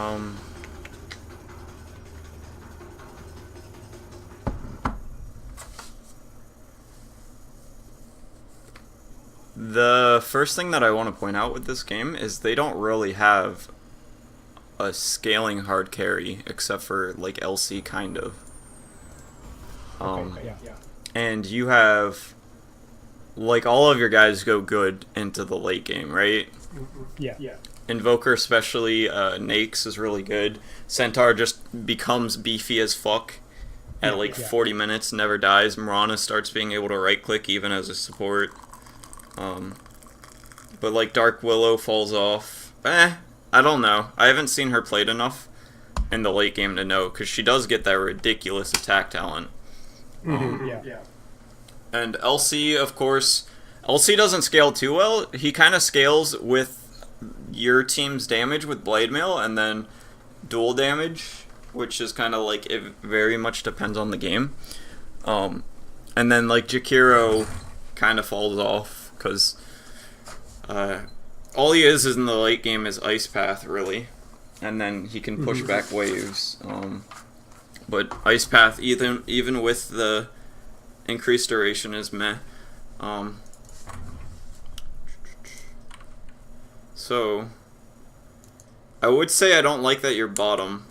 Um, the first thing that I want to point out with this game is they don't really have a scaling hard carry except for like LC kind of. And you have like all of your guys go good into the late game, right? Yeah. Invoker especially, Nakes is really good. Centaur just becomes beefy as fuck at 40 minutes, never dies. Mirana starts being able to right click even as a support. But like Dark Willow falls off. I don't know. I haven't seen her played enough in the late game to know, because she does get that ridiculous attack talent. And LC, of course, LC doesn't scale too well. He kind of scales with your team's damage with Blade Mail and then dual damage, which is kind of like, it very much depends on the game. And then like Jakiro kind of falls off because all he is in the late game is Ice Path, really, and then he can push back waves. But Ice Path, even with the increased duration, is meh. So I would say I don't like that you're bottom,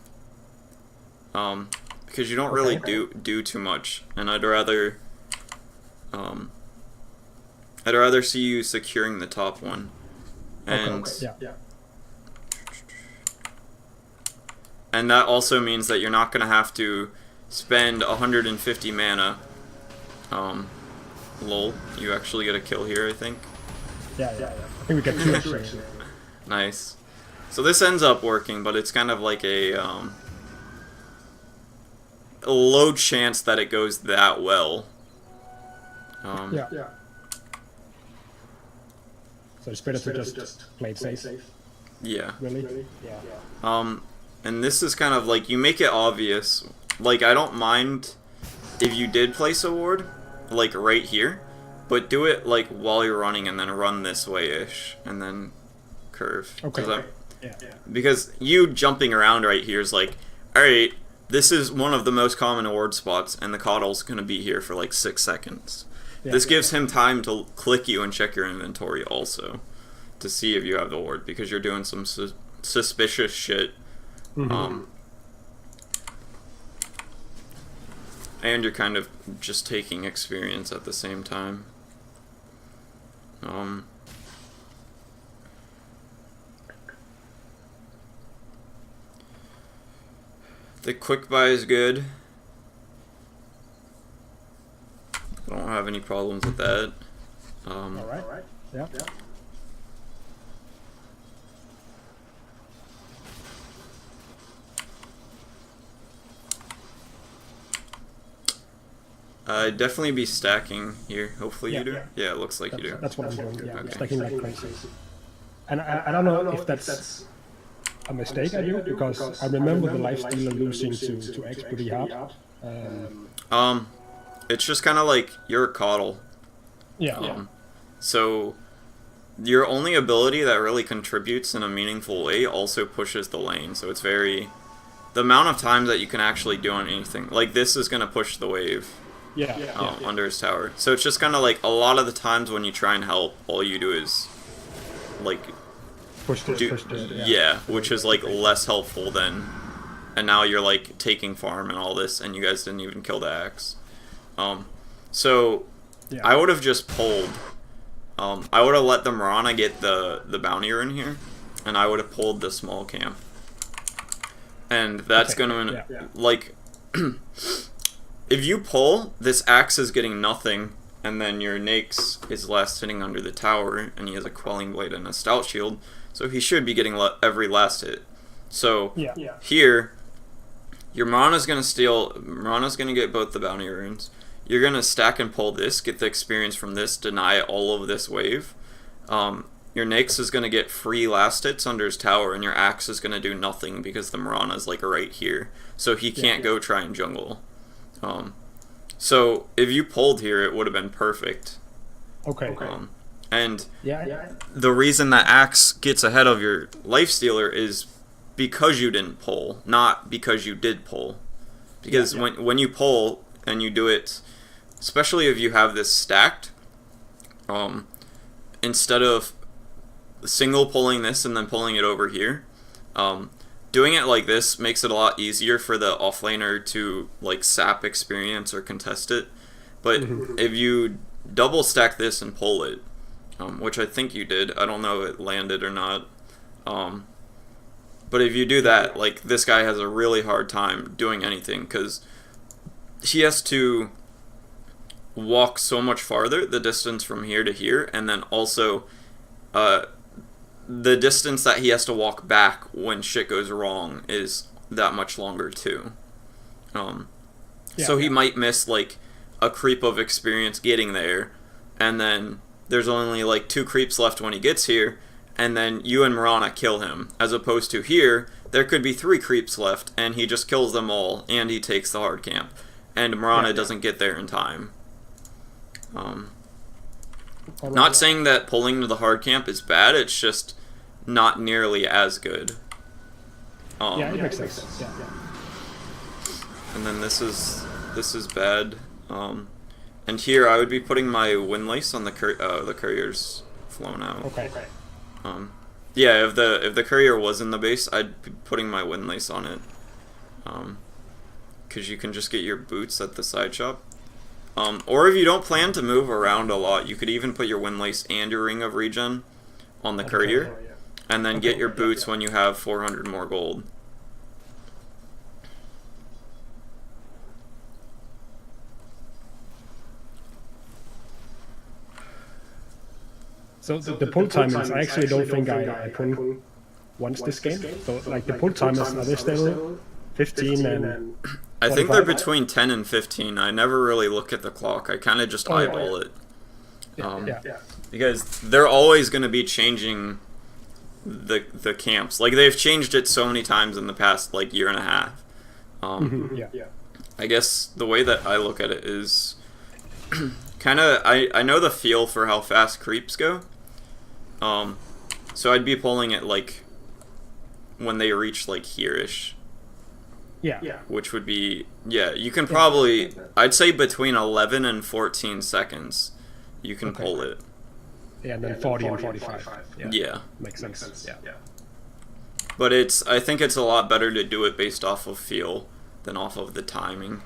because you don't really do too much, and I'd rather see you securing the top one. And and that also means that you're not going to have to spend 150 mana. Lol, you actually get a kill here, I think. Yeah. I think we get 2 actually. Nice. So this ends up working, but it's kind of like a low chance that it goes that well. So it's better to just play it safe. Yeah. Really? And this is kind of like, you make it obvious. Like, I don't mind if you did place a ward, like right here, but do it like while you're running and then run this way-ish, and then curve. Okay. Because you jumping around right here is like, alright, this is one of the most common ward spots, and the kotl's gonna be here for like 6 seconds. This gives him time to click you and check your inventory also, to see if you have the ward, because you're doing some suspicious shit. And you're kind of just taking experience at the same time. The quick buy is good. I don't have any problems with that. Alright. Yeah. I'd definitely be stacking here. Hopefully you do. Yeah, it looks like you do. That's what I'm doing. Yeah, Okay. stacking like crazy. And I don't know if that's a mistake I do, because I remember the lifestealer losing to X pretty hard. It's just kind of like you're a kotl. So your only ability that really contributes in a meaningful way also pushes the lane. So it's very, the amount of times that you can actually do on anything, like this is gonna push the wave. Under his tower. So it's just kind of like a lot of the times when you try and help, all you do is like push which is like less helpful than, and now you're like taking farm and all this, and you guys didn't even kill the axe. So I would have just pulled. I would have let the Mirana get the bountier in here, and I would have pulled the small camp. And that's gonna like. If you pull, this axe is getting nothing, and then your Nakes is last sitting under the tower, and he has a Quelling Blade and a Stout Shield, so he should be getting every last hit. So here, your Mirana's gonna steal. Mirana's gonna get both the bounty runes. You're gonna stack and pull this, get the experience from this, deny all of this wave. Your Nakes is gonna get free last hits under his tower, and your axe is gonna do nothing because the Mirana's like right here, so he can't go try and jungle. So if you pulled here, it would have been perfect. And the reason that axe gets ahead of your lifestealer is because you didn't pull, not because you did pull. Because when you pull and you do it, especially if you have this stacked, instead of single pulling this and then pulling it over here, doing it like this makes it a lot easier for the offlaner to like sap experience or contest it. But if you double stack this and pull it, which I think you did, I don't know if it landed or not, but if you do that, like, this guy has a really hard time doing anything because he has to walk so much farther, the distance from here to here, and then also the distance that he has to walk back when shit goes wrong is that much longer too. So he might miss like a creep of experience getting there, and then there's only like 2 creeps left when he gets here, and then you and Mirana kill him, as opposed to here there could be 3 creeps left and he just kills them all and he takes the hard camp and Mirana doesn't get there in time. Not saying that pulling to the hard camp is bad, it's just not nearly as good. It makes sense. And then this is bad. And here I would be putting my windlace on the courier's flown out. Okay. Yeah, if the courier was in the base, I'd be putting my windlace on it. Because you can just get your boots at the side shop. Or if you don't plan to move around a lot, you could even put your windlace and your ring of regen on the courier, and then get your boots when you have 400 more gold. So the pull timings, I actually don't think I pull once this game. So like the pull timers, are they still 15 and I think they're between 10 and 15. I never really look at the clock. I kind of just eyeball it. Because they're always going to be changing the camps. Like, they've changed it so many times in the past, like, year and a half. I guess the way that I look at it is kind of, I know the feel for how fast creeps go. So I'd be pulling it, like, when they reach, like, here-ish. Which would be, you can probably, I'd say between 11 and 14 seconds, you can pull it. And then 40 and 45. Makes sense. But I think it's a lot better to do it based off of feel than off of the timing.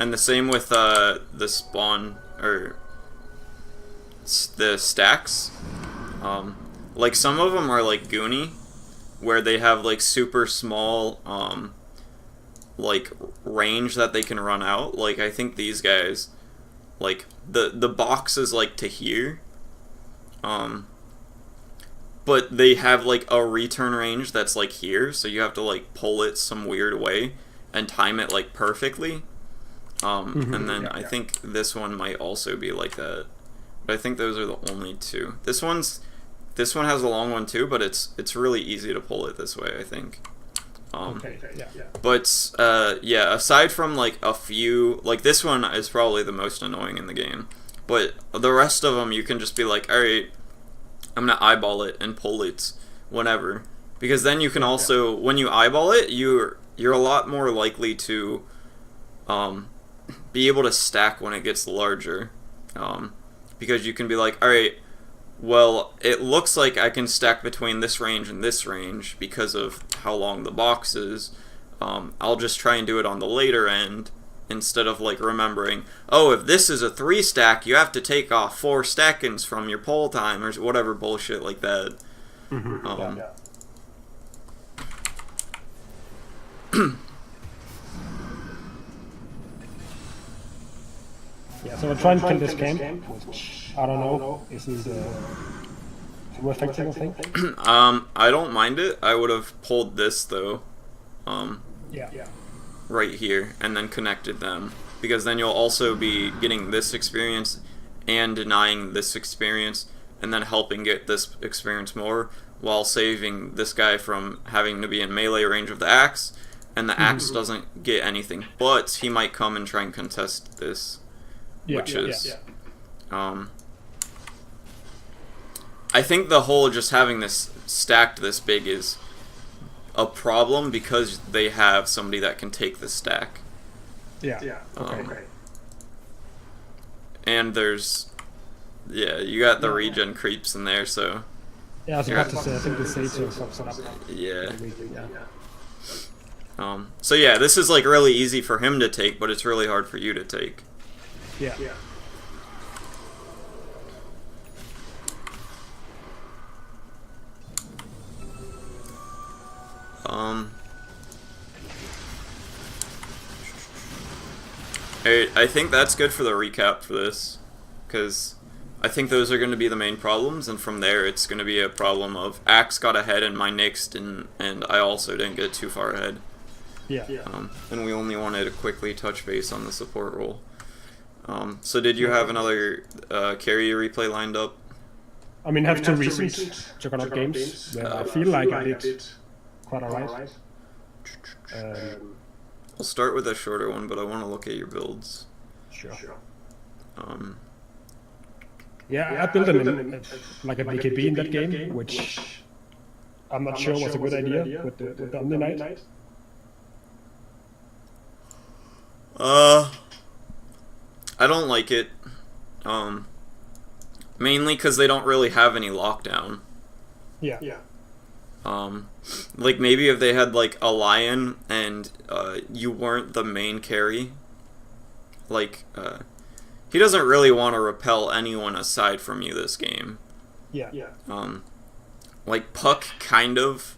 And the same with the spawn, or the stacks. Like, some of them are like Goonie, where they have like super small like range that they can run out. Like, I think these guys, like, the box is like to here, but they have like a return range that's like here, so you have to like pull it some weird way and time it like perfectly. And then I think this one might also be like that, but I think those are the only 2. This one has a long one too, but it's really easy to pull it this way, I think. But aside from like a few, like this one is probably the most annoying in the game, but the rest of them you can just be like, all right, I'm gonna eyeball it and pull it whenever, because then you can also, when you eyeball it, you're a lot more likely to be able to stack when it gets larger, because you can be like, all right, well, it looks like I can stack between this range and this range because of how long the box is. I'll just try and do it on the later end, instead of like remembering, oh, if this is a 3 stack, you have to take off 4 stackings from your pull time, or whatever bullshit like that. So we're trying to kill this camp, which I don't know, isn't too effective, I think. I don't mind it. I would have pulled this though. Right here, and then connected them, because then you'll also be getting this experience and denying this experience, and then helping get this experience more, while saving this guy from having to be in melee range of the axe, and the axe doesn't get anything, but he might come and try and contest this, which is I think the whole just having this stacked this big is a problem because they have somebody that can take the stack. Yeah. Okay. And there's, you got the regen creeps in there, so. Yeah, I was about to say, I think the Sage is up. Yeah. So yeah, this is like really easy for him to take, but it's really hard for you to take. Yeah. I think that's good for the recap for this, because I think those are going to be the main problems, and from there it's going to be a problem of Axe got ahead and my Nyx and I also didn't get too far ahead. Yeah. And we only wanted to quickly touch base on the support role. So did you have another carry replay lined up? I mean, I have two recent Juggernaut games where I feel like I did quite alright. I'll start with a shorter one, but I want to look at your builds. Sure. Yeah, I built like a BKB in that game, which I'm not sure was a good idea with the Omni-Knight. I don't like it. Mainly because they don't really have any lockdown. Yeah. Like maybe if they had like a lion and you weren't the main carry, like he doesn't really want to repel anyone aside from you this game. Yeah. Like Puck kind of,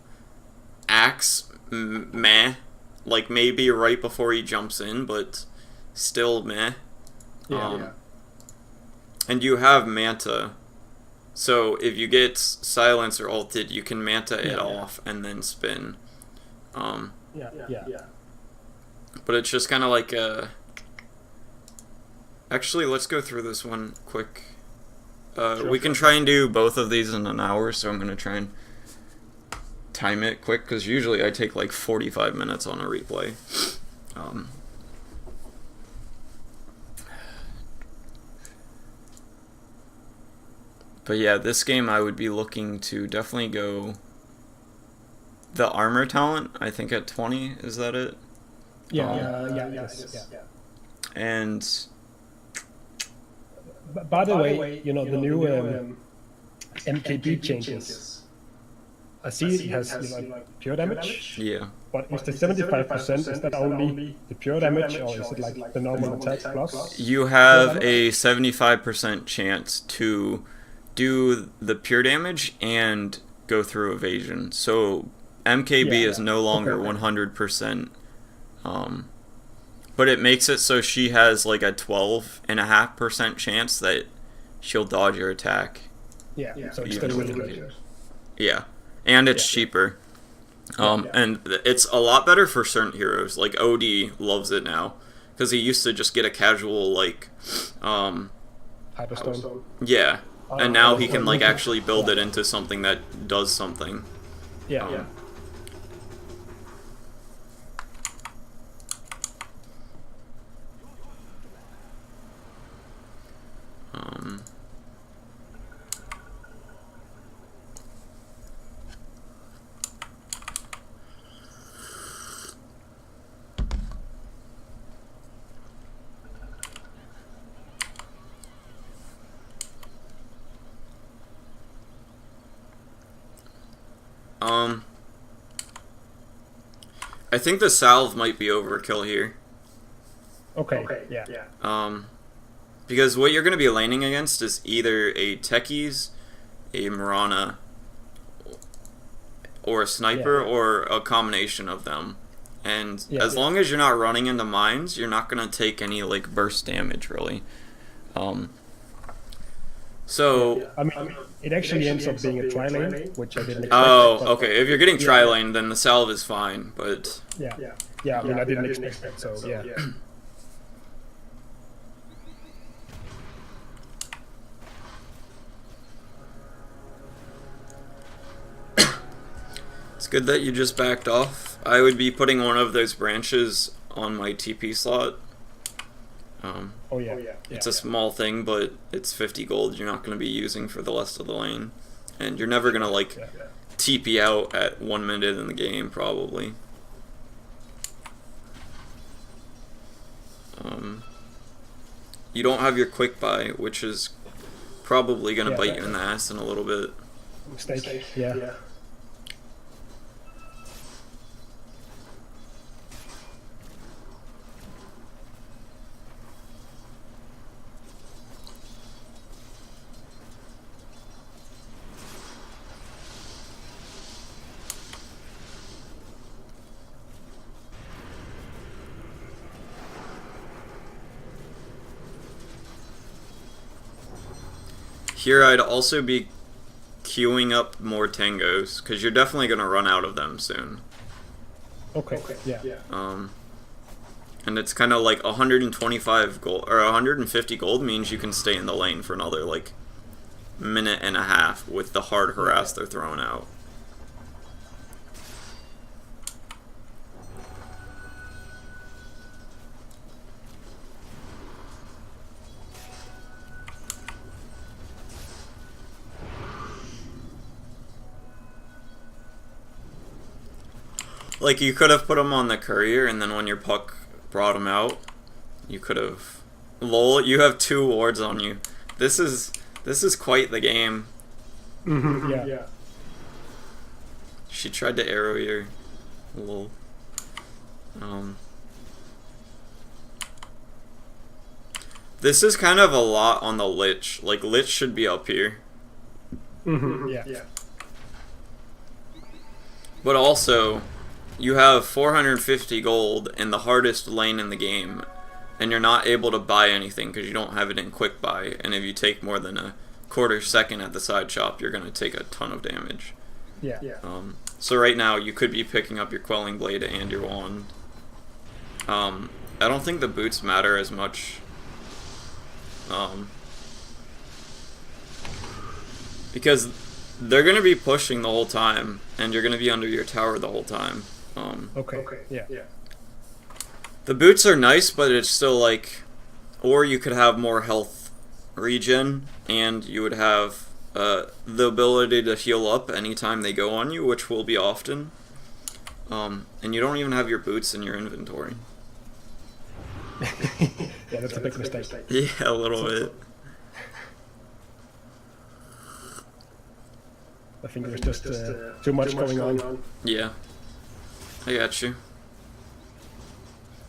Axe meh, like maybe right before he jumps in, but still meh. And you have Manta, so if you get Silence or ulted, you can Manta it off and then spin. But it's just kind of like a... Actually, let's go through this one quick. We can try and do both of these in an hour, so I'm going to try and time it quick, because usually I take like 45 minutes on a replay. But yeah, this game I would be looking to definitely go the armor talent, I think at 20, is that it? Yes. And by the way, you know, the new MKB changes. I see it has pure damage. Yeah. But is the 75%, is that only the pure damage, or is it like the normal attack plus? You have a 75% chance to do the pure damage and go through evasion. So MKB is no longer 100%. But it makes it so she has like a 12.5% chance that she'll dodge your attack. Yeah. So it's still really good. Yeah. And it's cheaper. And it's a lot better for certain heroes. Like OD loves it now, because he used to just get a casual like Hyperstone. Yeah. And now he can like actually build it into something that does something. Yeah. I think the salve might be overkill here. Okay. Yeah. Because what you're going to be laning against is either a Techies, a Mirana, or a Sniper, or a combination of them. And as long as you're not running into mines, you're not going to take any like burst damage, really. So I mean, it actually ends up being a tri-lane, which I didn't expect. Oh, okay. If you're getting tri-lane, then the salve is fine, but... Yeah, I mean, I didn't expect it, so yeah. It's good that you just backed off. I would be putting one of those branches on my TP slot. It's a small thing, but it's 50 gold you're not going to be using for the rest of the lane. and you're never gonna like TP out at 1 minute in the game probably. You don't have your quick buy, which is probably gonna bite you in the ass in a little bit. Mistake. Yeah. Here I'd also be queuing up more tangos, because you're definitely going to run out of them soon. Okay, yeah. And it's kind of like 125 gold, or 150 gold means you can stay in the lane for another, like, minute and a half with the hard harass they're throwing out. Like, you could have put him on the courier, and then when your puck brought him out, you could have... Lol, you have 2 wards on you. This is quite the game. Yeah. She tried to arrow your... Lol. This is kind of a lot on the Lich. Like, Lich should be up here. Yeah. But also... You have 450 gold in the hardest lane in the game, and you're not able to buy anything because you don't have it in quick buy, and if you take more than a quarter second at the side shop, you're going to take a ton of damage. Yeah. So right now, you could be picking up your Quelling Blade and your Wand. I don't think the boots matter as much. Because they're going to be pushing the whole time, and you're going to be under your tower the whole time. Okay. Yeah. The boots are nice, but it's still like... Or you could have more health regen, and you would have the ability to heal up anytime they go on you, which will be often. And you don't even have your boots in your inventory. Yeah, that's a big mistake. Yeah, a little bit. I think there's just too much going on. Yeah. I got you.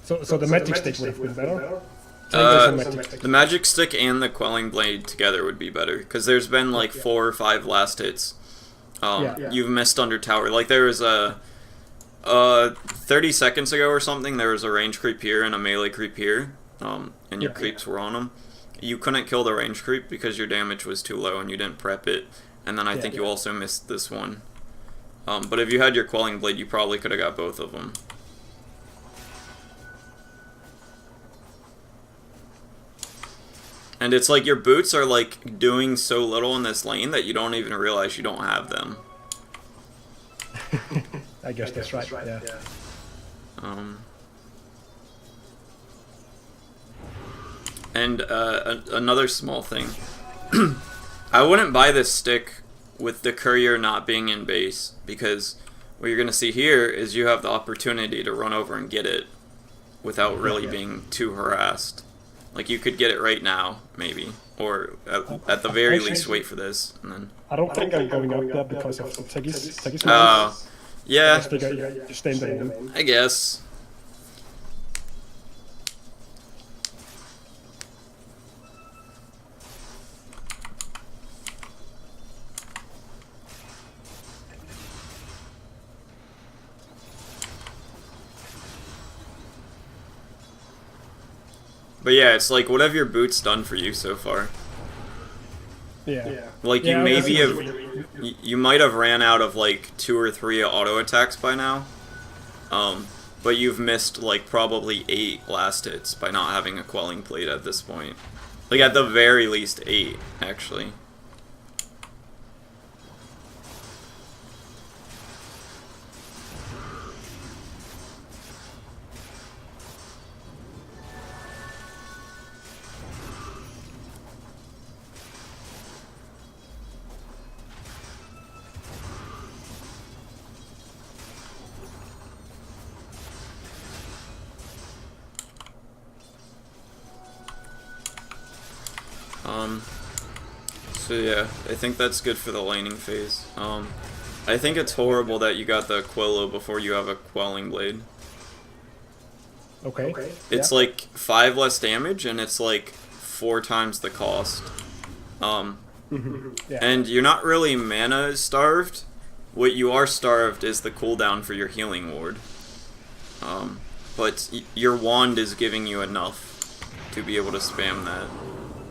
So the magic stick would have been better? The magic stick and the Quelling Blade together would be better, because there's been like 4 or 5 last hits. You've missed under tower. Like there was a 30 seconds ago or something, there was a range creep here and a melee creep here, and your creeps were on them. You couldn't kill the range creep because your damage was too low and you didn't prep it, and then I think you also missed this one. But if you had your Quelling Blade, you probably could have got both of them. And it's like your boots are like doing so little in this lane that you don't even realize you don't have them. I guess that's right. Yeah. And another small thing. I wouldn't buy this stick with the courier not being in base, because what you're going to see here is you have the opportunity to run over and get it without really being too harassed. Like, you could get it right now, maybe, or at the very least wait for this, and then... I don't think I'm going up there because of Teggy's yeah, you stay in the lane. I guess. But yeah, it's like, what have your boots done for you so far? Yeah. Like, you maybe have... You might have ran out of, like, 2 or 3 auto attacks by now. But you've missed, like, probably 8 last hits by not having a Quelling Blade at this point. Like, at the very least 8, actually. Um, so yeah, I think that's good for the laning phase. I think it's horrible that you got the Quillo before you have a Quelling Blade. Okay. It's like 5 less damage, and it's like 4 times the cost. And you're not really mana starved. What you are starved is the cooldown for your healing ward. But your wand is giving you enough to be able to spam that.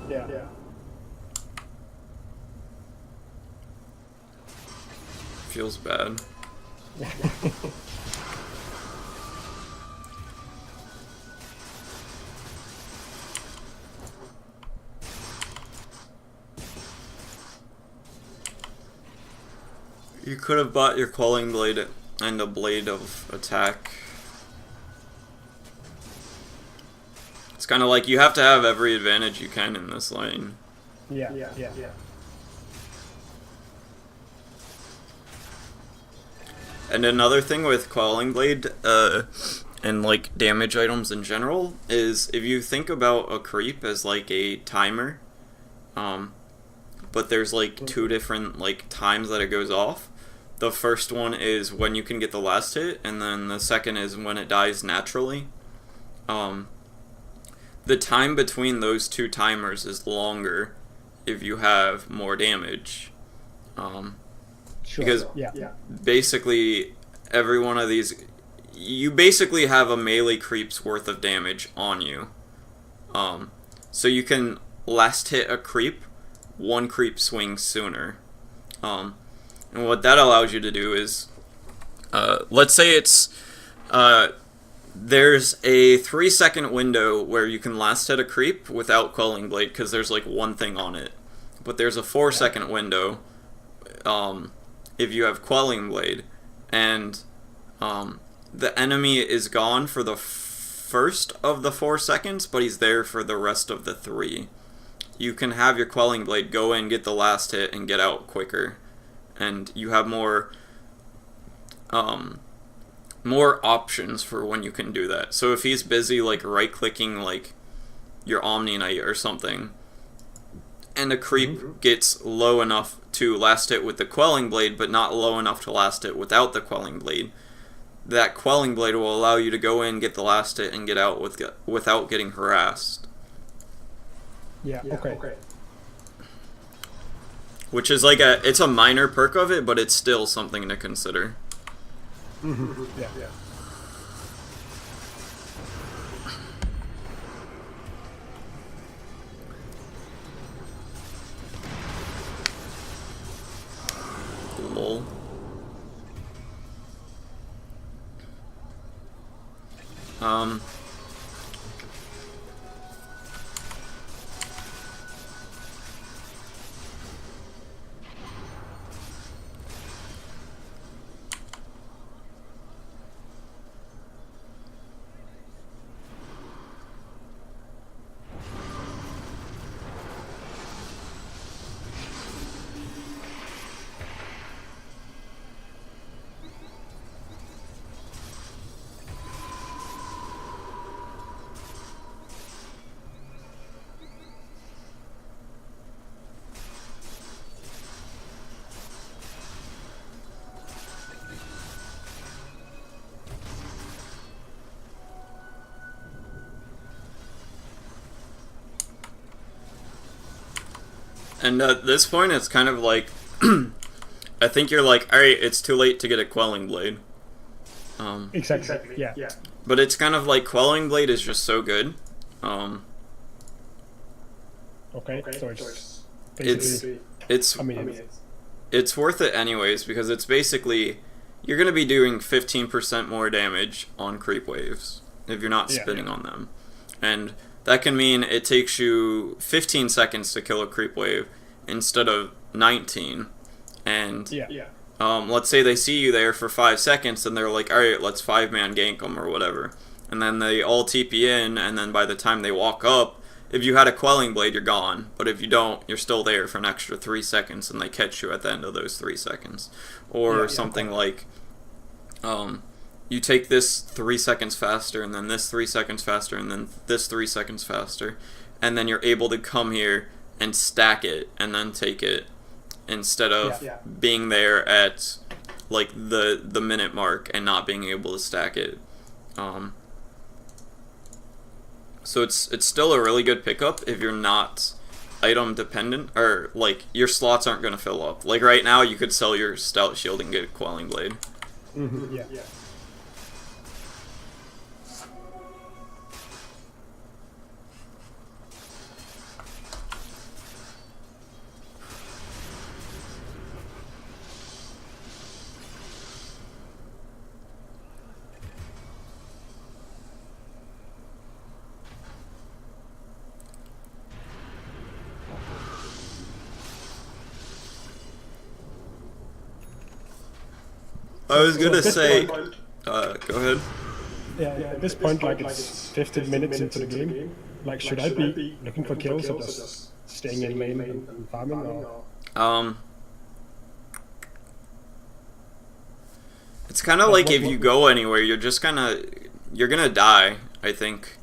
Yeah. Feels bad. You could have bought your Quelling Blade and a Blade of Attack. It's kind of like you have to have every advantage you can in this lane. Yeah. And another thing with Quelling Blade, and like damage items in general, is if you think about a creep as like a timer, but there's like 2 different like times that it goes off. The first one is when you can get the last hit, and then the second is when it dies naturally. The time between those 2 timers is longer if you have more damage. Sure. Because basically every one of these, you basically have a melee creep's worth of damage on you. So you can last hit a creep 1 creep swing sooner. And what that allows you to do is, let's say it's, there's a 3-second window where you can last hit a creep without Quelling Blade because there's like 1 thing on it. But there's a 4-second window, if you have Quelling Blade, and the enemy is gone for the first of the 4 seconds, but he's there for the rest of the 3. You can have your Quelling Blade go in, get the last hit, and get out quicker. And you have more options for when you can do that. So if he's busy like right-clicking like your Omni Knight or something, and a creep gets low enough to last it with the Quelling Blade, but not low enough to last it without the Quelling Blade, that Quelling Blade will allow you to go in, get the last hit, and get out without getting harassed. Yeah. Okay. Which is like it's a minor perk of it, but it's still something to consider. Yeah. Lol. And at this point, it's kind of like, I think you're like, alright, it's too late to get a Quelling Blade. Exactly. Yeah. But it's kind of like Quelling Blade is just so good. Okay. So it's basically, it's I mean, it's worth it anyways, because it's basically, you're going to be doing 15% more damage on creep waves if you're not spinning on them. And that can mean it takes you 15 seconds to kill a creep wave instead of 19. And let's say they see you there for 5 seconds and they're like, alright, let's 5-man gank them or whatever. And then they all TP in, and then by the time they walk up, if you had a Quelling Blade, you're gone. But if you don't, you're still there for an extra 3 seconds, and they catch you at the end of those 3 seconds. Or something like, you take this 3 seconds faster, and then this 3 seconds faster, and then this 3 seconds faster, and then you're able to come here and stack it and then take it instead of being there at like the minute mark and not being able to stack it. So it's still a really good pickup if you're not item dependent, or like your slots aren't going to fill up. Like right now you could sell your stout shield and get a quelling blade. Mm-hmm. Yeah. I was gonna say, go ahead. Yeah, at this point, like it's 15 minutes into the game. Like, should I be looking for kills or just staying in lane and farming? Or? It's kind of like if you go anywhere, you're gonna die. I think.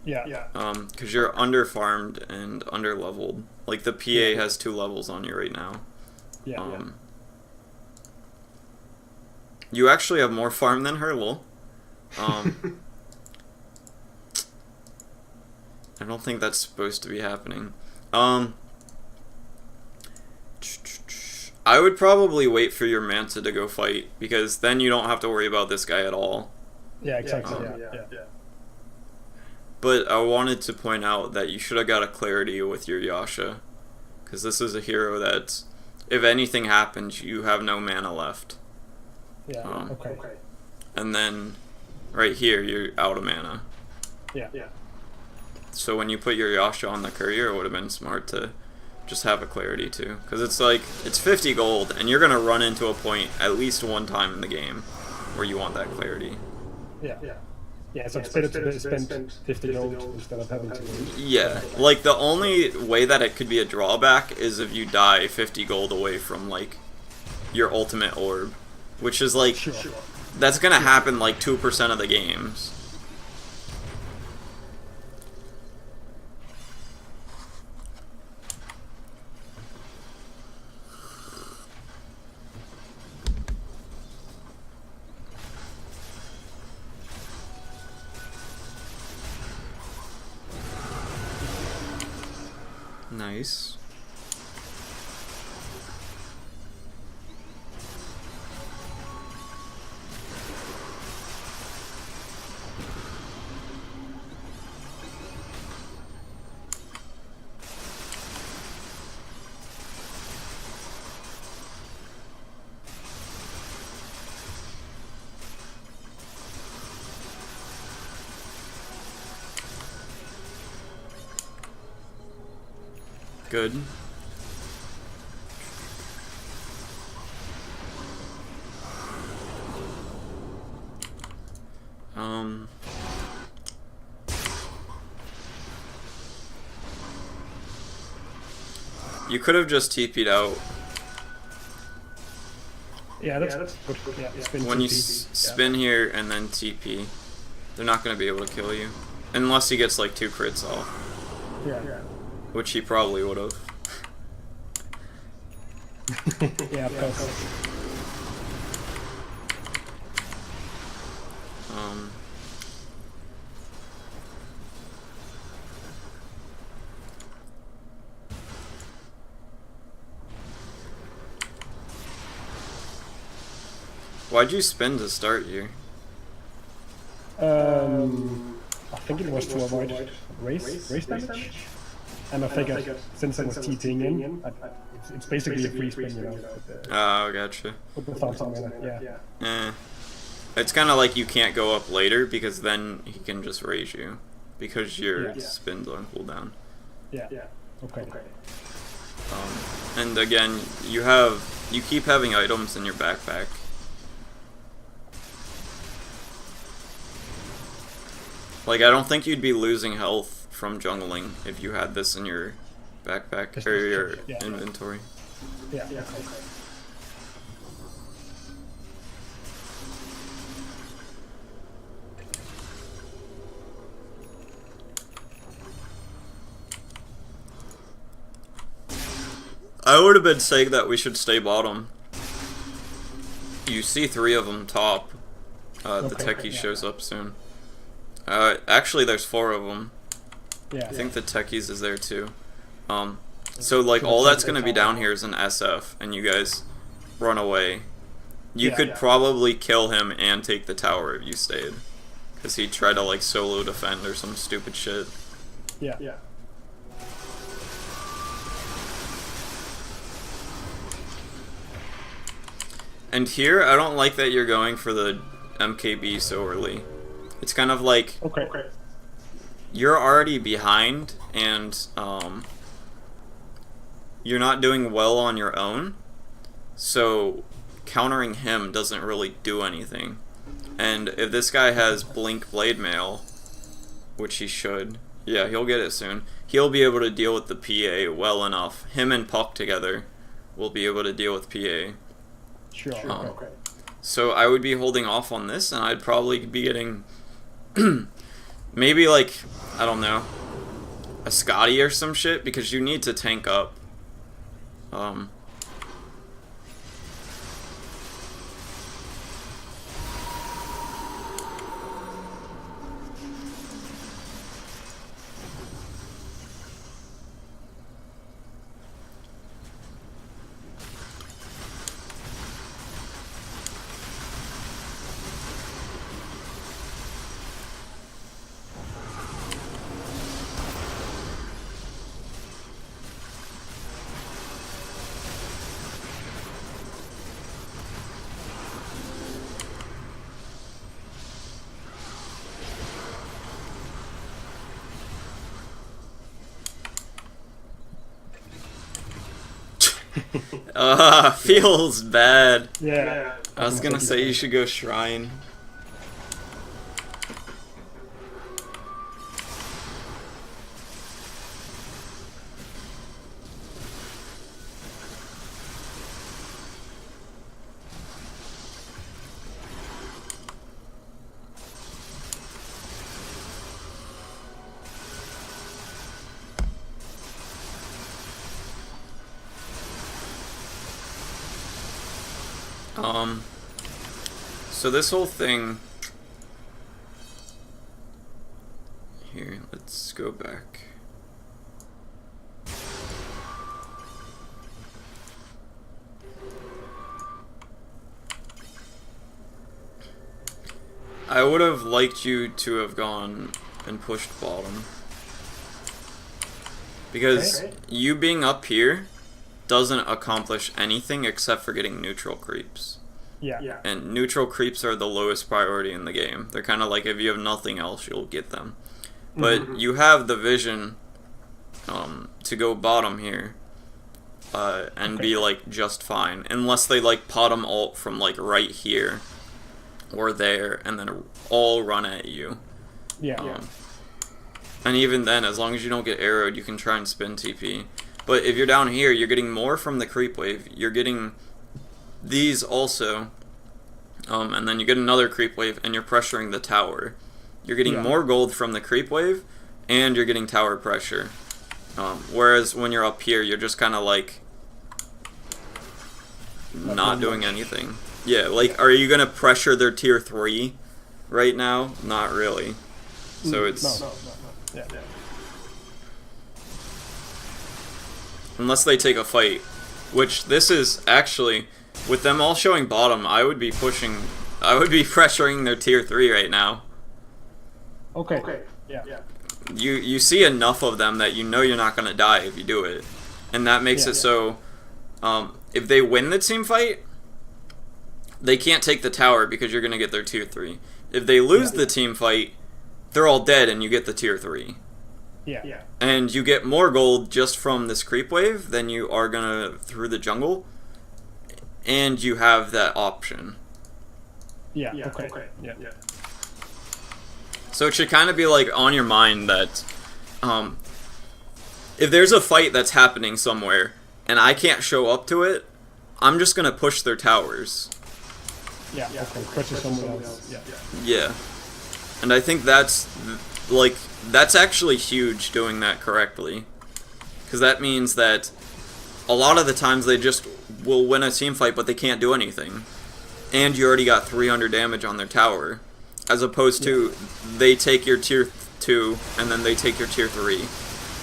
Yeah. Because you're under farmed and under leveled. Like the PA has 2 levels on you right now. Yeah. You actually have more farm than her, lol. I don't think that's supposed to be happening. I would probably wait for your Manta to go fight, because then you don't have to worry about this guy at all. Yeah, exactly. Yeah. But I wanted to point out that you should have got a clarity with your Yasha, because this is a hero that, if anything happens, you have no mana left. Yeah, okay. And then, right here, you're out of mana. Yeah. So when you put your Yasha on the courier, it would have been smart to just have a clarity too. Because it's like, it's 50 gold, and you're going to run into a point at least one time in the game where you want that clarity. Yeah, so it's better to spend 50 gold instead of having to... Yeah, like the only way that it could be a drawback is if you die 50 gold away from like your ultimate orb. Which is like, that's gonna happen like 2% of the games. Nice. Good. You could have just TP'd out. Yeah, that's good. Yeah, when you spin here and then TP, they're not going to be able to kill you. Unless he gets like 2 crits off. Yeah. Which he probably would have. Yeah, of course. Why'd you spin to start here? I think it was to avoid race damage. And I figured since I was TTing in, it's basically a free spin, you know. Oh, gotcha. With the phantom mana, yeah. It's kind of like you can't go up later because then he can just raise you because your spin's on cooldown. Yeah. Okay. And again, you keep having items in your backpack. Like, I don't think you'd be losing health from jungling if you had this in your backpack or your inventory. Yeah. Okay. I would have been saying that we should stay bottom. You see 3 of them top. The techie shows up soon. Actually, there's 4 of them. Yeah. I think the techies is there too. So like all that's gonna be down here is an SF, and you guys run away. You could probably kill him and take the tower if you stayed, because he'd try to like solo defend or some stupid shit. Yeah. And here, I don't like that you're going for the MKB so early. It's kind of like you're already behind, and you're not doing well on your own, so countering him doesn't really do anything. And if this guy has Blink Blade Mail, which he should, yeah, he'll get it soon, he'll be able to deal with the PA well enough. Him and Puck together will be able to deal with PA. Sure. So I would be holding off on this, and I'd probably be getting maybe like, I don't know, a Scotty or some shit, because you need to tank up. Feels bad. Yeah. I was gonna say you should go Shrine. So this whole thing here, let's go back. I would have liked you to have gone and pushed bottom, because you being up here doesn't accomplish anything except for getting neutral creeps. Yeah. And neutral creeps are the lowest priority in the game. They're kind of like, if you have nothing else, you'll get them. But you have the vision to go bottom here and be like just fine, unless they like bottom ult from like right here or there and then all run at you. And even then, as long as you don't get arrowed, you can try and spin TP. But if you're down here, you're getting more from the creep wave. You're getting these also, and then you get another creep wave, and you're pressuring the tower. You're getting more gold from the creep wave, and you're getting tower pressure. Whereas when you're up here, you're just kind of like not doing anything. Yeah, like, are you gonna pressure their tier 3 right now? Not really. So it's No. Yeah. unless they take a fight, which this is actually, with them all showing bottom, I would be pressuring their tier 3 right now. Yeah. You see enough of them that you know you're not going to die if you do it. And that makes it so, if they win the team fight, they can't take the tower because you're going to get their tier 3. If they lose the team fight, they're all dead and you get the tier 3. Yeah. And you get more gold just from this creep wave than you are gonna through the jungle, and you have that option. Yeah. So it should kind of be like on your mind that if there's a fight that's happening somewhere and I can't show up to it, I'm just gonna push their towers. Pressure someone else. Yeah. And I think that's actually huge, doing that correctly. Because that means that a lot of the times they just will win a team fight, but they can't do anything. And you already got 300 damage on their tower. As opposed to, they take your tier 2, and then they take your tier 3,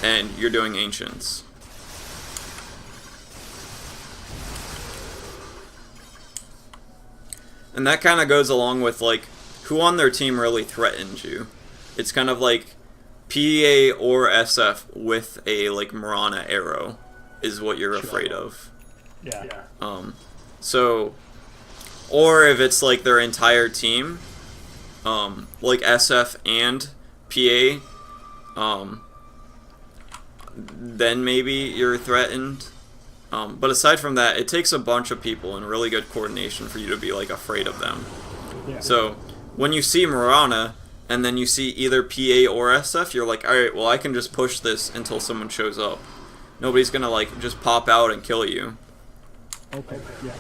and you're doing Ancients. And that kind of goes along with, like, who on their team really threatens you. It's kind of like PA or SF with a, like, Mirana arrow is what you're afraid of. Yeah. So, or if it's, like, their entire team, like SF and PA, then maybe you're threatened. But aside from that, it takes a bunch of people and really good coordination for you to be, like, afraid of them. Yeah. So, when you see Mirana, and then you see either PA or SF, you're like, alright, well, I can just push this until someone shows up. Nobody's gonna, like, just pop out and kill you. Okay, yeah.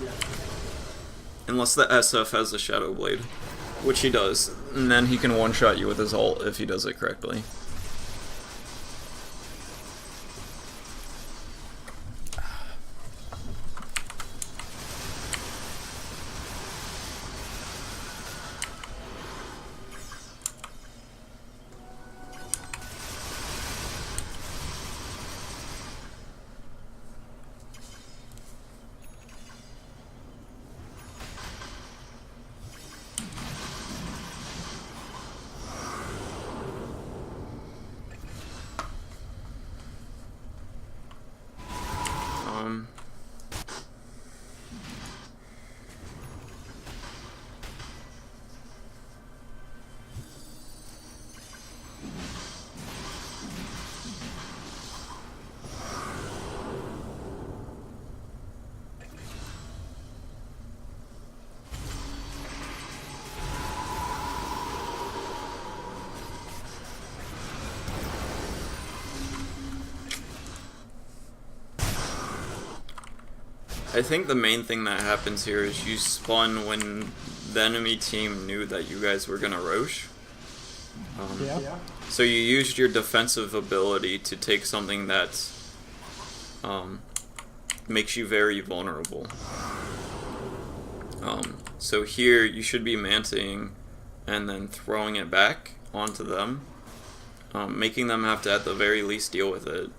Unless the SF has the Shadow Blade, which he does. And then he can one-shot you with his ult if he does it correctly. I think the main thing that happens here is you spun when the enemy team knew that you guys were gonna Roche. So you used your defensive ability to take something that makes you very vulnerable. So here you should be manting and then throwing it back onto them, making them have to at the very least deal with it.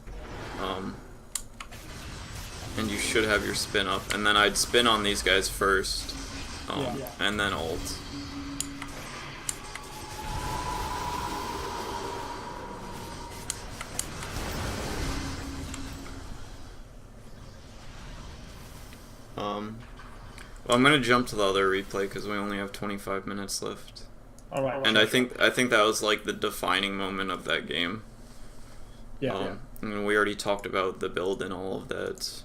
And you should have your spin up, and then I'd spin on these guys first, and then ult. Well, I'm gonna jump to the other replay because we only have 25 minutes left. All right. And I think that was like the defining moment of that game. Yeah. I mean, we already talked about the build and all of that.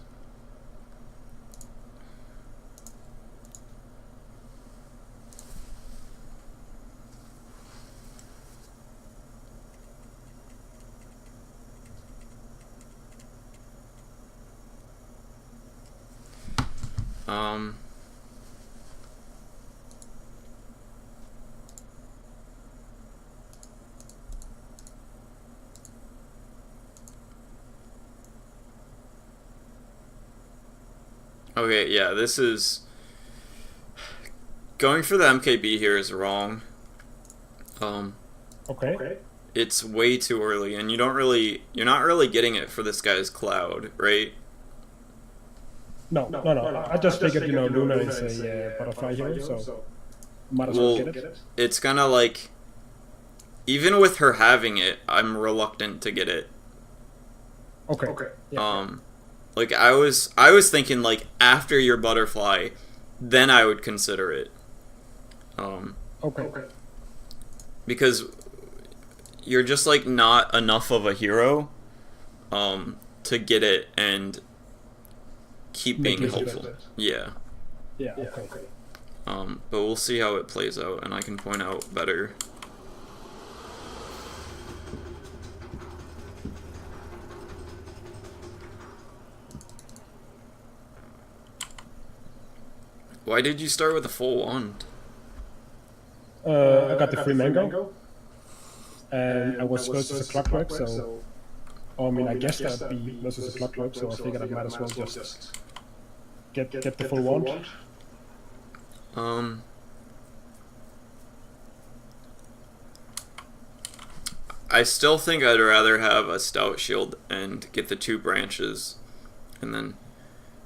Okay, yeah, this is... Going for the MKB here is wrong. Okay. It's way too early, and you're not really getting it for this guy's Cloud, right? No. I just figured, Luna is a butterfly hero, so might as well get it. It's kind of like, even with her having it, I'm reluctant to get it. Okay. Yeah. Like I was thinking like after your butterfly, then I would consider it. Okay. Because you're just like not enough of a hero, to get it and keep being hopeful. Yeah. Yeah. Okay. But we'll see how it plays out, and I can point out better. Why did you start with a full wand? I got the free mango, and I was supposed to clockwork, so I mean, I guess that'd be versus a blood cloak, so I figured I might as well just get the full wand. I still think I'd rather have a stout shield and get the 2 branches, and then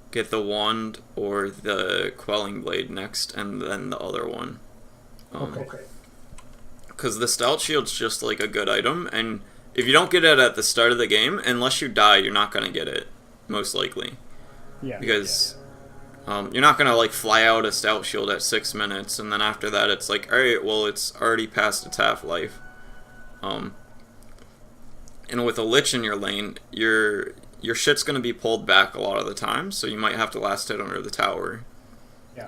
get the wand or the quelling blade next, and then the other one. Okay. Because the stout shield's just like a good item, and if you don't get it at the start of the game, unless you die, you're not gonna get it, most likely. Yeah. Because you're not gonna like fly out a stout shield at 6 minutes, and then after that, it's like, all right, well, it's already past its half-life. And with a lich in your lane, your shit's gonna be pulled back a lot of the time, so you might have to last hit under the tower. Yeah.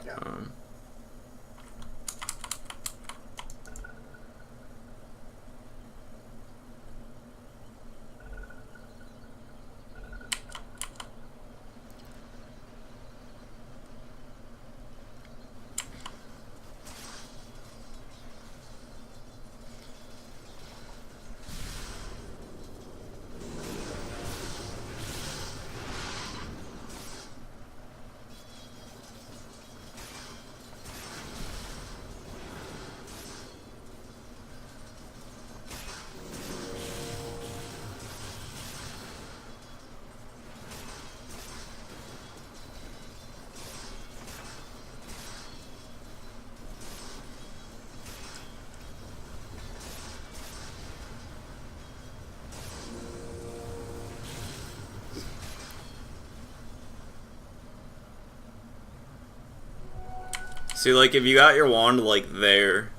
See, like, if you got your wand, like, there,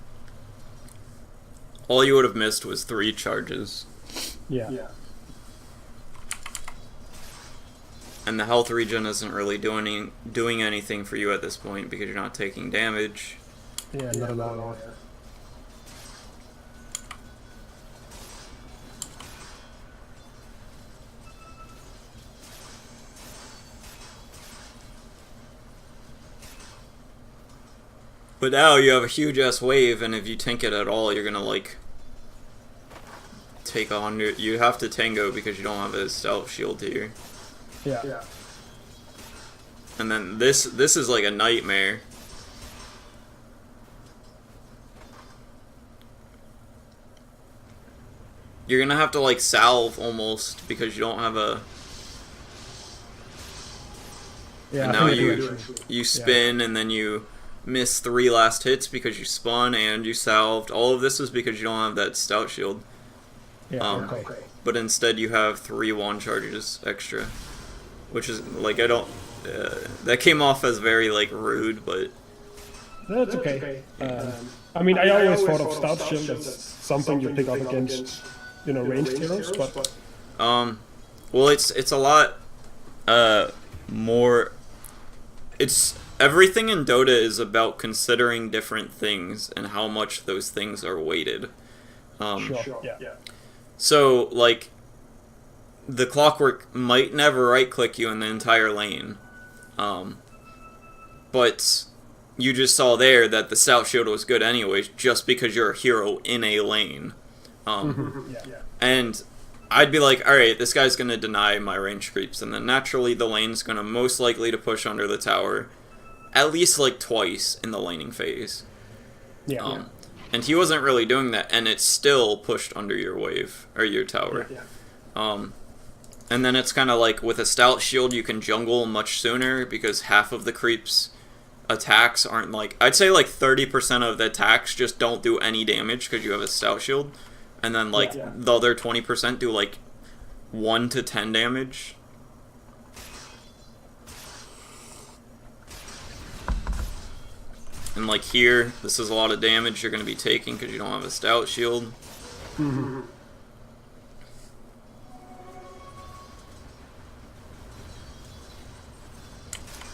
all you would have missed was 3 charges. Yeah. And the health regen isn't really doing anything for you at this point because you're not taking damage. Yeah, not a lot. But now you have a huge ass wave, and if you tank it at all, you're gonna like take on. You have to tango because you don't have a stealth shield here. Yeah. And then this is like a nightmare. You're gonna have to like salve almost because you don't have a. Yeah. And now you spin and then you miss 3 last hits because you spun and you salved. All of this is because you don't have that stout shield. Yeah. Okay. But instead you have 3 wand charges extra, which is like I don't. That came off as very like rude, but that's okay. I mean, I always thought of stout shield as something you pick up against, ranged heroes, but well, it's a lot more. It's everything in Dota is about considering different things and how much those things are weighted. Sure. Yeah. So, like, the clockwork might never right-click you in the entire lane. But you just saw there that the stout shield was good anyways, just because you're a hero in a lane. And I'd be like, alright, this guy's going to deny my range creeps, and then naturally the lane's going to most likely to push under the tower at least like twice in the laning phase. And he wasn't really doing that, and it still pushed under your wave, or your tower. And then it's kind of like, with a stout shield you can jungle much sooner, because half of the creeps' attacks aren't like... I'd say like 30% of the attacks just don't do any damage because you have a stout shield. And then like the other 20% do like 1 to 10 damage. And like here, this is a lot of damage you're going to be taking because you don't have a stout shield.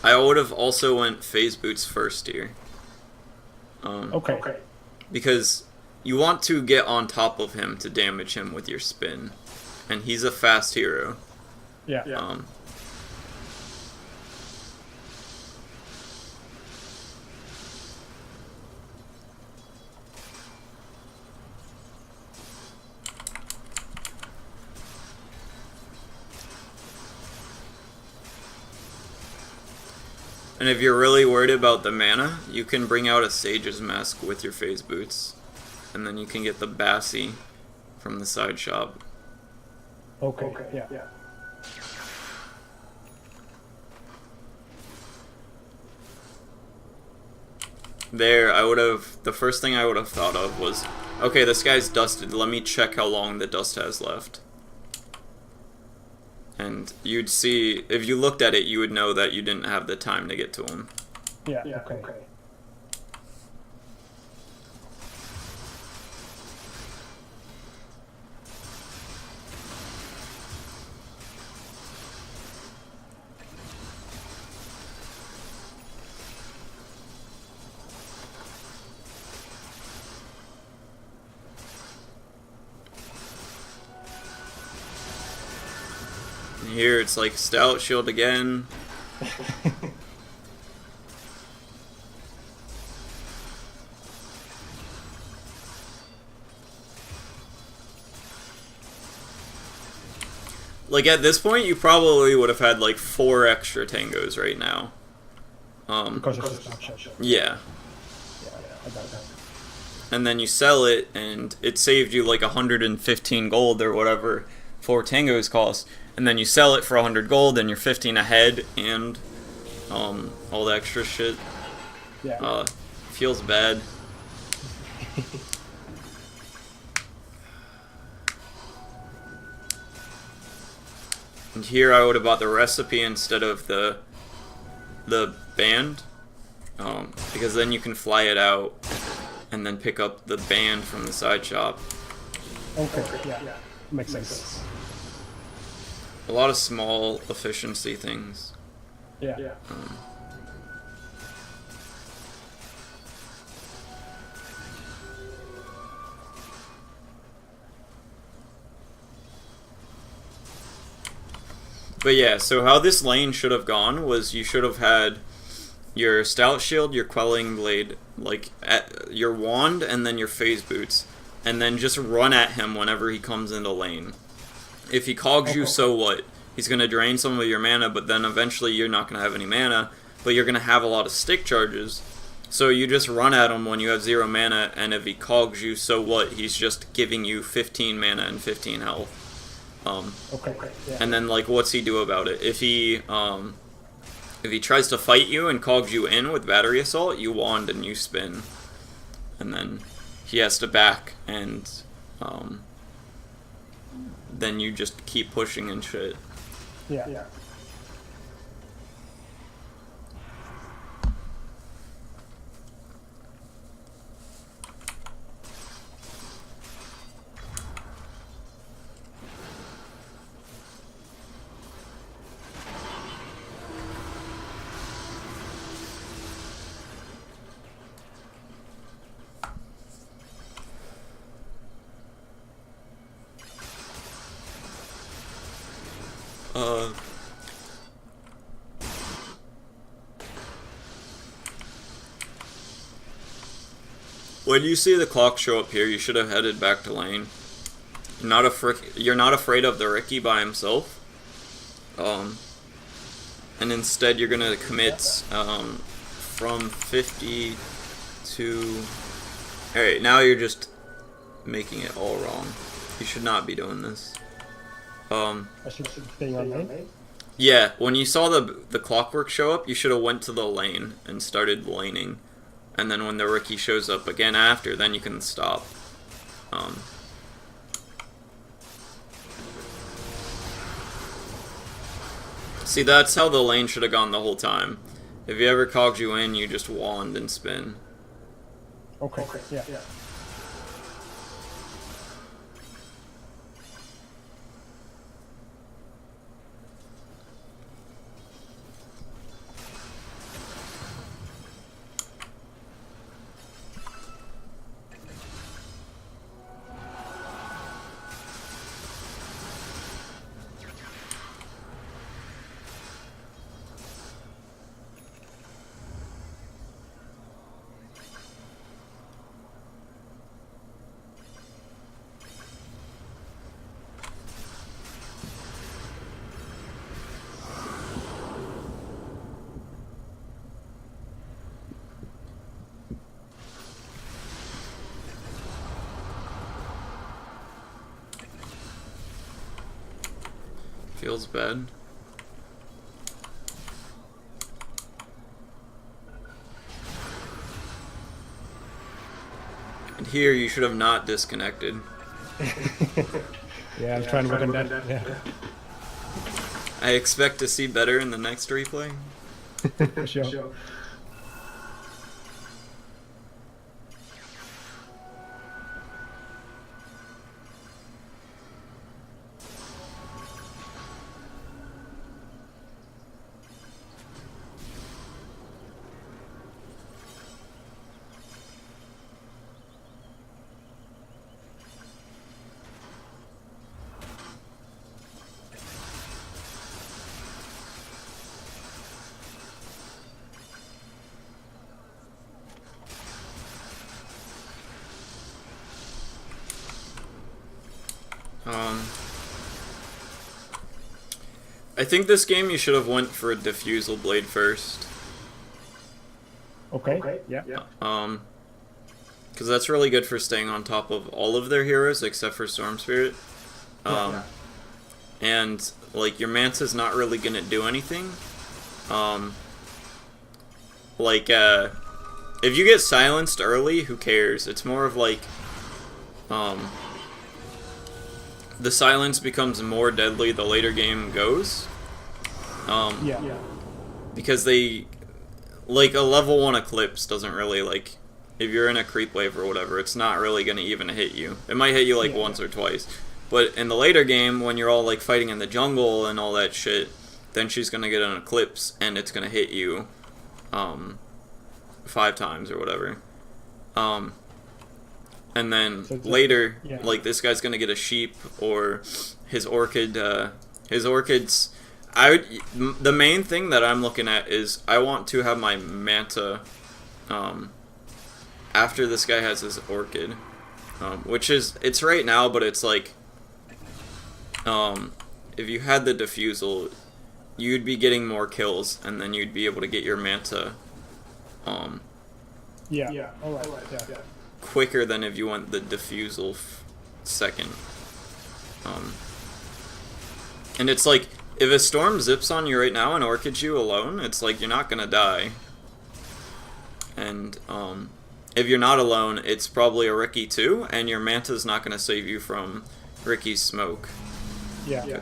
I would have also went phase boots first here. Okay. Because you want to get on top of him to damage him with your spin. And he's a fast hero. And if you're really worried about the mana, you can bring out a Sage's Mask with your phase boots. And then you can get the Bassy from the side shop. Okay, yeah. There, the first thing I would have thought of was, okay, this guy's dusted, let me check how long the dust has left. And you'd see, if you looked at it, you would know that you didn't have the time to get to him. Yeah, okay. Here it's like stout shield again. Like at this point you probably would have had like 4 extra tangos right now. Because it's a snapshot. Yeah. I got that. And then you sell it and it saved you like 115 gold or whatever 4 tangos cost. And then you sell it for 100 gold, and you're 15 ahead, and all the extra shit. Yeah. Feels bad. And here I would have bought the recipe instead of the band, because then you can fly it out, and then pick up the band from the side shop. Okay, yeah. Makes sense. A lot of small efficiency things. Yeah. But yeah, so how this lane should have gone was you should have had your stout shield, your quelling blade, like your wand, and then your phase boots, and then just run at him whenever he comes into lane. If he cogs you, so what? He's going to drain some of your mana, but then eventually you're not going to have any mana, but you're going to have a lot of stick charges. So you just run at him when you have 0 mana, and if he cogs you, so what? He's just giving you 15 mana and 15 health. Yeah. And then, like, what's he do about it? If he tries to fight you and cogs you in with battery assault, you wand and you spin. And then he has to back, and then you just keep pushing and shit. Yeah. When you see the clock show up here, you should have headed back to lane. You're not afraid of the Ricky by himself. And instead you're gonna commit from 50 to... Alright, now you're just making it all wrong. You should not be doing this. I should stay on lane? Yeah, when you saw the clockwork show up, you should have went to the lane and started laning. And then when the Ricky shows up again after, then you can stop. See, that's how the lane should have gone the whole time. If he ever cogs you in, you just wand and spin. Okay, yeah. feels bad. And here you should have not disconnected. Yeah, I'm trying to work on that. Yeah. I expect to see better in the next replay. For sure. I think this game you should have went for a Diffusal Blade first. Okay, yeah. Because that's really good for staying on top of all of their heroes except for Storm Spirit. And, like, your Manta's not really gonna do anything. If you get silenced early, who cares? It's more of like, the silence becomes more deadly the later game goes. Because they, like, a level 1 Eclipse doesn't really, like, if you're in a creep wave or whatever, it's not really going to even hit you. It might hit you, like, once or twice. But in the later game, when you're all, like, fighting in the jungle and all that shit, then she's going to get an Eclipse, and it's going to hit you, 5 times or whatever. And then later, like, this guy's gonna get a sheep or his orchid. His orchids. The main thing that I'm looking at is I want to have my Manta after this guy has his orchid, which is it's right now, but it's like if you had the Diffusal, you'd be getting more kills, and then you'd be able to get your Manta. All right. Quicker than if you went the Diffusal second. And it's like, if a storm zips on you right now and orchids you alone, it's like you're not gonna die. And if you're not alone, it's probably a Riki too, and your Manta's not gonna save you from Riki's smoke. Yeah.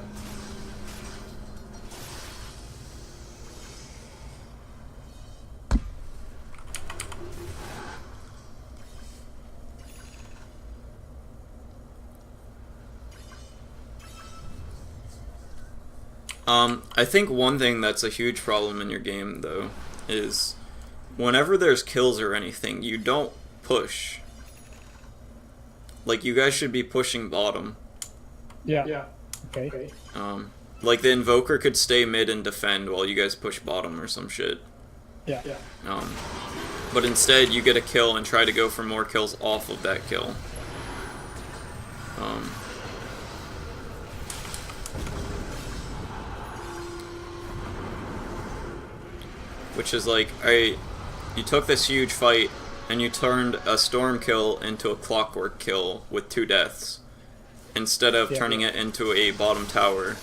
I think one thing that's a huge problem in your game, though, is whenever there's kills or anything, you don't push. Like, you guys should be pushing bottom. Yeah. Okay. Like, the Invoker could stay mid and defend while you guys push bottom or some shit. Yeah. But instead, you get a kill and try to go for more kills off of that kill. Which is like, alright, you took this huge fight, and you turned a storm kill into a clockwork kill with 2 deaths, instead of turning it into a bottom tower.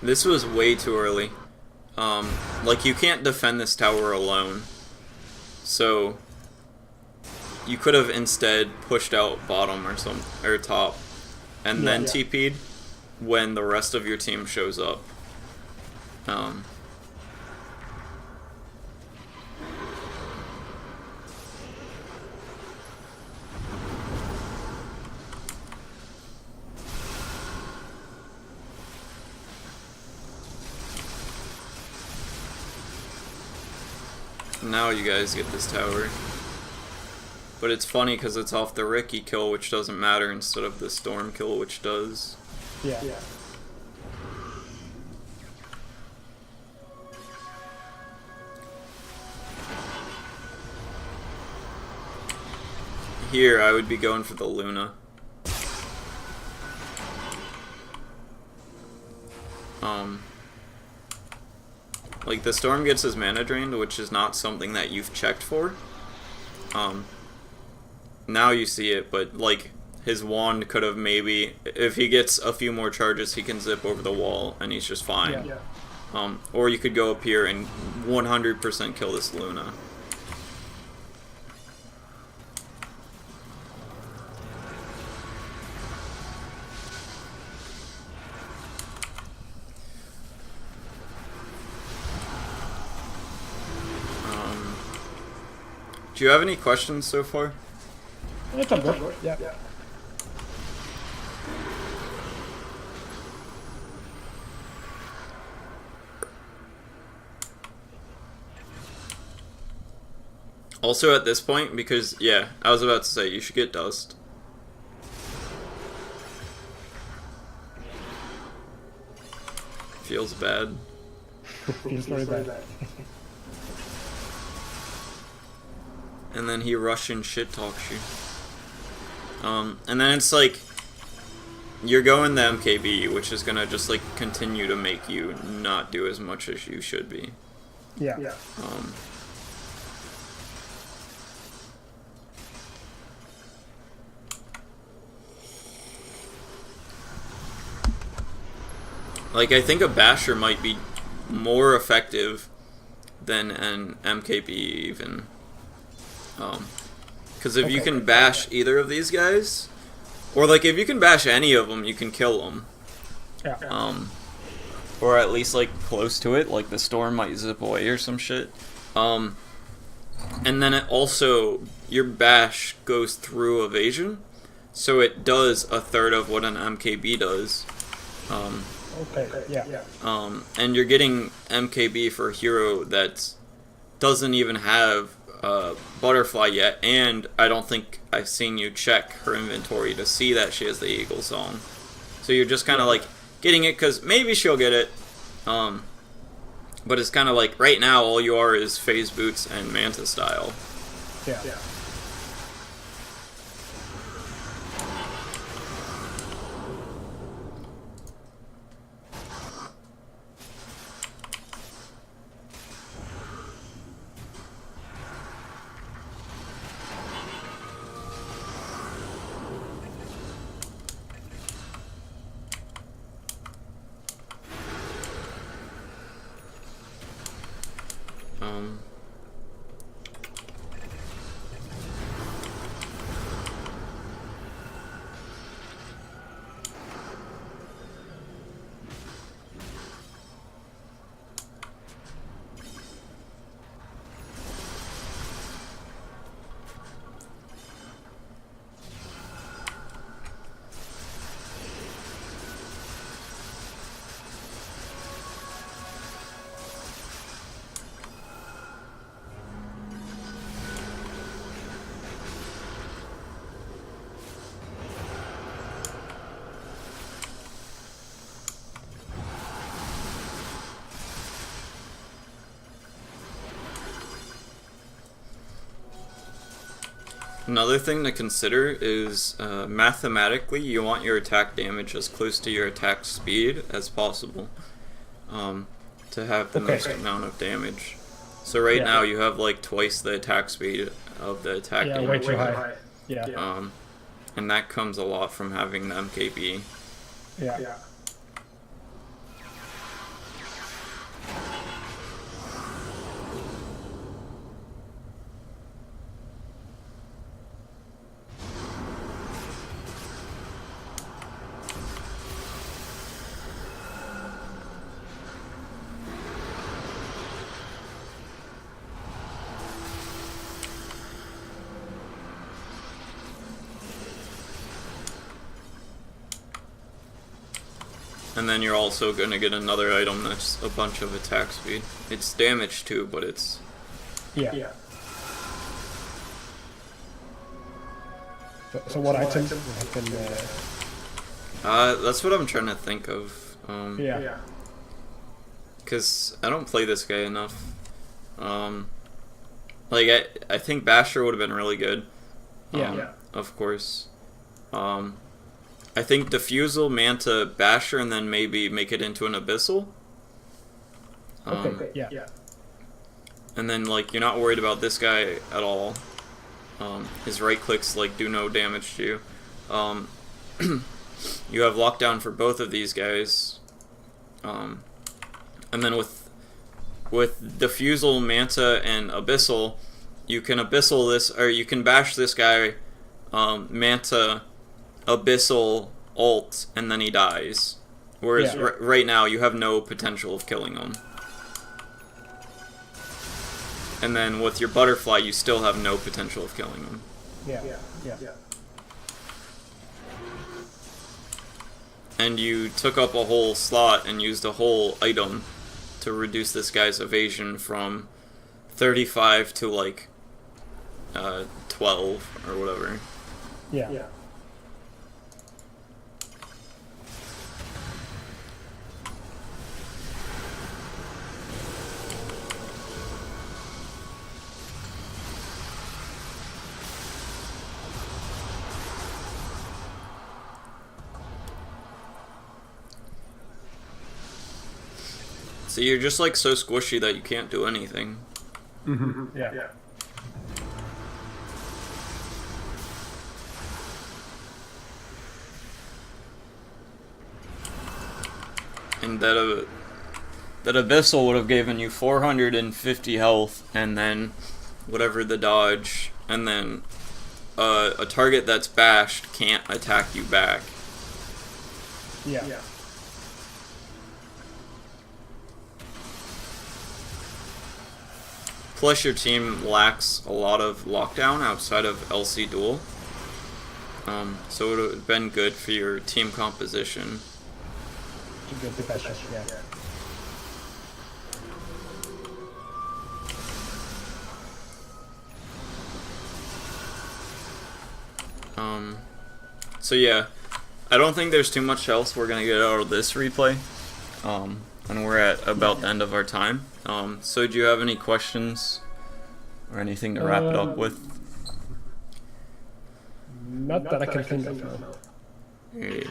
This was way too early. Like, you can't defend this tower alone. So, you could have instead pushed out bottom or top, and then TP'd when the rest of your team shows up. Now you guys get this tower. But it's funny because it's off the Ricky kill, which doesn't matter, instead of the Storm kill, which does. Yeah. Here, I would be going for the Luna. Like, the Storm gets his mana drained, which is not something that you've checked for. Now you see it, but, like, his wand could have maybe... If he gets a few more charges, he can zip over the wall, and he's just fine. Yeah. Or you could go up here and 100% kill this Luna. Do you have any questions so far? It's all good. Yeah. Also at this point, because, yeah, I was about to say, you should get Dust. Feels bad. Feels very bad. And then he Russian shit talks you. And then it's like, you're going the MKB, which is gonna just like continue to make you not do as much as you should be. Yeah. Like, I think a Basher might be more effective than an MKB even. Because if you can bash either of these guys, or like if you can bash any of them, you can kill them. Yeah. Or at least like close to it, like the Storm might zip away or some shit. And then it also, your bash goes through evasion, so it does a third of what an MKB does. And you're getting MKB for a hero that doesn't even have Butterfly yet, and I don't think I've seen you check her inventory to see that she has the Eagle Song. So you're just kind of like getting it because maybe she'll get it. But it's kind of like right now all you are is Phase Boots and Manta style. Yeah. Another thing to consider is mathematically you want your attack damage as close to your attack speed as possible to have the most amount of damage. So right now you have like twice the attack speed of the attack damage. Way too high. Yeah. And that comes a lot from having the MKB. Yeah. And then you're also going to get another item that's a bunch of attack speed. It's damage too, but it's... Yeah. So what item have been? That's what I'm trying to think of. Yeah. Because I don't play this guy enough. Like I think Basher would have been really good. Yeah. Of course. I think Diffusal, Manta, Basher, and then maybe make it into an Abyssal. Okay. Yeah. And then like you're not worried about this guy at all. His right clicks like do no damage to you. You have lockdown for both of these guys. And then with Diffusal, Manta, and Abyssal, you can Abyssal this, or you can bash this guy, Manta, Abyssal, ult, and then he dies. Whereas right now you have no potential of killing him. And then with your Butterfly, you still have no potential of killing him. Yeah. And you took up a whole slot and used a whole item to reduce this guy's evasion from 35 to like 12 or whatever. Yeah. So you're just like so squishy that you can't do anything. Yeah. And that Abyssal would have given you 450 health, and then whatever the dodge, and then a target that's bashed can't attack you back. Yeah. Plus your team lacks a lot of lockdown outside of LC Duel. So it would have been good for your team composition. Good defense, yeah. So yeah, I don't think there's too much else we're gonna get out of this replay. And we're at about the end of our time. So do you have any questions or anything to wrap it up with? Not that I can think of now. Great.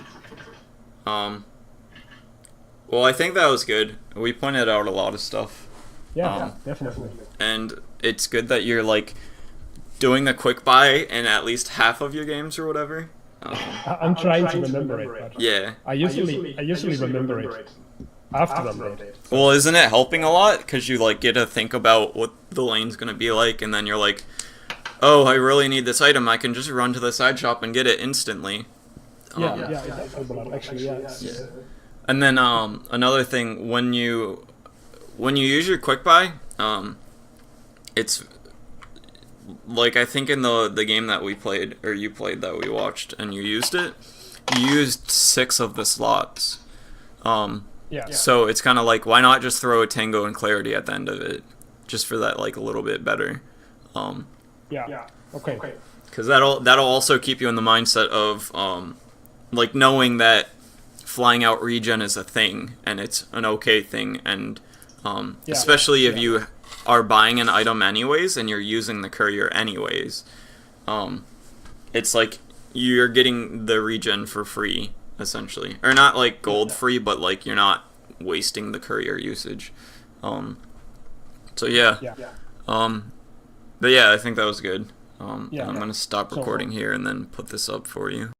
Well, I think that was good. We pointed out a lot of stuff. Yeah, definitely. And it's good that you're like doing the quick buy in at least half of your games or whatever. I'm trying to remember it. But yeah. I usually remember it after I'm dead. Well, isn't it helping a lot? Because you like get to think about what the lane's gonna be like, and then you're like, oh, I really need this item. I can just run to the side shop and get it instantly. Yeah, it helps a lot. Actually, yeah. And then another thing, when you use your quick buy, it's like I think in the game that we played, or you played that we watched, and you used it, you used 6 of the slots. So it's kind of like, why not just throw a Tango and Clarity at the end of it, just for that like a little bit better. Okay. Because that'll also keep you in the mindset of like knowing that flying out regen is a thing and it's an okay thing, and especially if you are buying an item anyways and you're using the courier anyways, it's like you're getting the regen for free essentially, or not like gold free, but like you're not wasting the courier usage. So yeah. But yeah, I think that was good. I'm gonna stop recording here and then put this up for you.